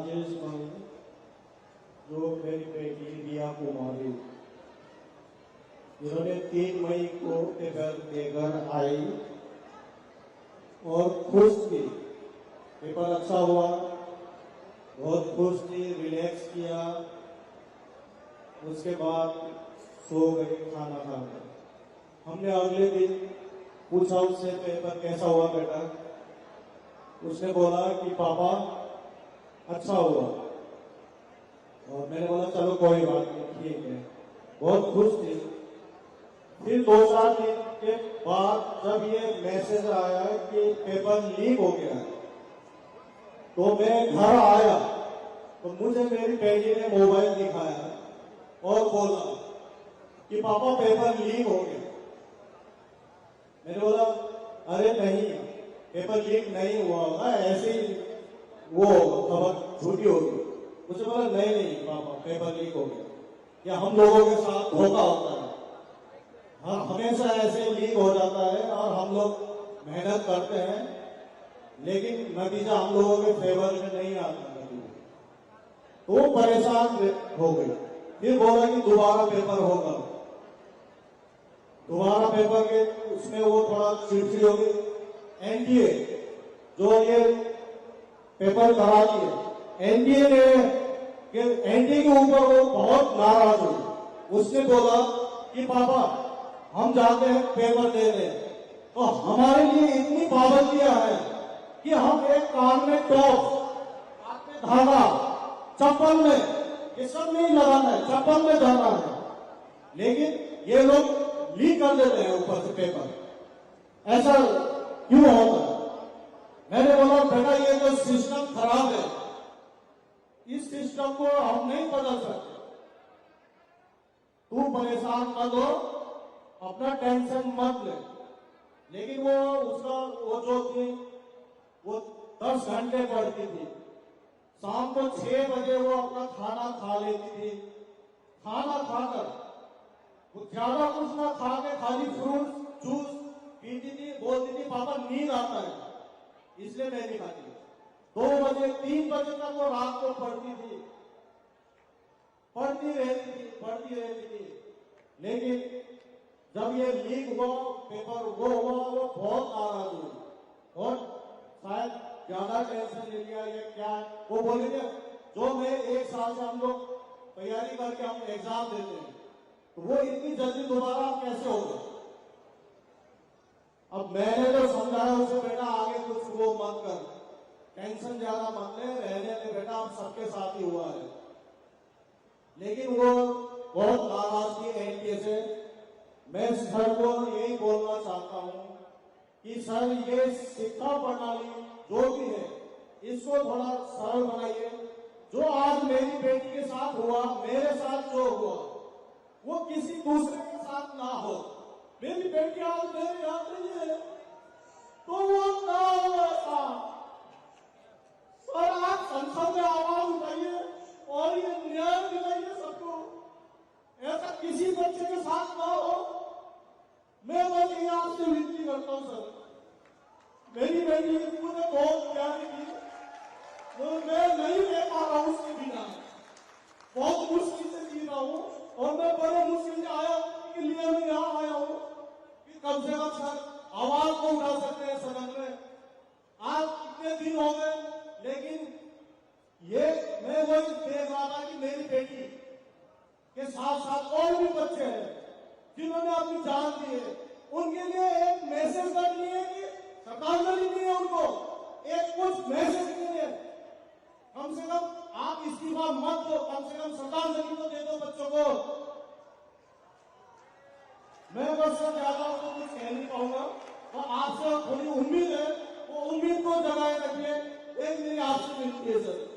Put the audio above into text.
राजेश भाई, जो मेरी बेटी रिया कुमारी, जिन्होंने 3 मई को पेपर देकर आई और खुश थी। पेपर अच्छा हुआ, बहुत खुश थी, रिलैक्स किया, उसके बाद सो गई खाना खाकर। हमने अगले दिन पूछा उससे, पेपर कैसा हुआ बेटा? उसने बोला कि पापा अच्छा हुआ। और मैंने बोला चलो कोई बात नहीं, ठीक है। बहुत खुश थी। फिर 2-4 दिन के बाद जब ये मैसेज आया कि पेपर लीक हो गया, तो मैं घर आया तो मुझे मेरी बेटी ने मोबाइल दिखाया और बोला कि पापा पेपर लीक हो गया। मैंने बोला अरे नहीं, पेपर लीक नहीं हुआ होगा, ऐसे ही वो खबर झूठी होगी। मुझे बोला नहीं नहीं पापा, पेपर लीक हो गया। या हम लोगों के साथ धोखा होता है, हाँ हमेशा ऐसे लीक हो जाता है और हम लोग मेहनत करते हैं लेकिन नतीजा हम लोगों के फेवर में नहीं आता। तो परेशान हो गई। फिर बोला कि दोबारा पेपर होगा। दोबारा पेपर के उसमें वो थोड़ा चिड़चिड़ी हो गई। एनडीए जो ये पेपर करा दिए, एनडीए के ऊपर वो बहुत नाराज हुई। उसने बोला कि पापा हम जाते हैं पेपर दे रहे, तो हमारे लिए इतनी पाबंदियां हैं कि हम एक कान में टॉप, हाथ में धागा, चप्पल में, ये सब नहीं लगाना है, चप्पल में जाना है। लेकिन ये लोग लीक कर देते हैं ऊपर से पेपर। ऐसा क्यों होता है? मैंने बोला बेटा ये तो सिस्टम खराब है, इस सिस्टम को हम नहीं बदल सकते। तू परेशान मत हो, अपना टेंशन मत ले। लेकिन वो जो थी वो 10 घंटे पढ़ती थी। शाम को 6 बजे वो अपना खाना खा लेती थी। खाना खाकर वो ज्यादा कुछ ना खा के खाली फ्रूट जूस पीती थी। बोलती थी पापा नींद आता है इसलिए मैं नहीं खाती। 2 बजे 3 बजे तक वो रात को पढ़ती थी, पढ़ती रहती थी। लेकिन जब ये लीक हुआ पेपर, वो बहुत नाराज हुई और शायद ज्यादा टेंशन ले लिया या क्या। वो बोलेंगे जो मैं 1 साल से हम लोग तैयारी करके हम एग्जाम देते हैं, तो वो इतनी जल्दी दोबारा कैसे होगा? अब मैंने तो समझाया उसे, बेटा आगे कुछ वो मत कर, टेंशन ज्यादा मत ले, रहने दे बेटा, अब सबके साथ ही हुआ है। लेकिन वो बहुत नाराज थी एनडीए से। मैं सर को यही बोलना चाहता हूं कि सर ये शिक्षा प्रणाली जो भी है इसको थोड़ा सरल बनाइए। जो आज मेरी बेटी के साथ हुआ, मेरे साथ जो हुआ, वो किसी दूसरे के साथ ना हो। मेरी बेटी आज मेरे यहाँ नहीं है तो वो ना हो ऐसा। और आप संसद में आवाज उठाइए और ये न्याय दिलाइए सबको, ऐसा किसी बच्चे के साथ ना हो। मैं बस ये आपसे विनती करता हूँ सर, मेरी बेटी मुझे बहुत प्यारी थी, तो मैं नहीं दे पा रहा हूँ उसके बिना, बहुत मुश्किल से जी रहा हूँ। और मैं बड़े मुश्किल से आया के लिए मैं यहाँ आया हूँ कि कम से कम सर आवाज को उठा सकते हैं सदन में। आज कितने दिन हो गए, लेकिन ये मैं वही देख रहा था कि मेरी बेटी के साथ साथ और भी बच्चे हैं जिन्होंने अपनी जान दी है। उनके लिए एक मैसेज करनी है कि श्रद्धांजलि दी है उनको, एक कुछ मैसेज दीजिए। कम से कम आप इस्तीफा मत दो, कम से कम श्रद्धांजलि तो दे दो बच्चों को। मैं बस ज्यादा आपको कुछ कह नहीं पाऊंगा, तो आपसे थोड़ी उम्मीद है, वो उम्मीद को जगाए रखिए। एक मेरी आपसे विनती है सर।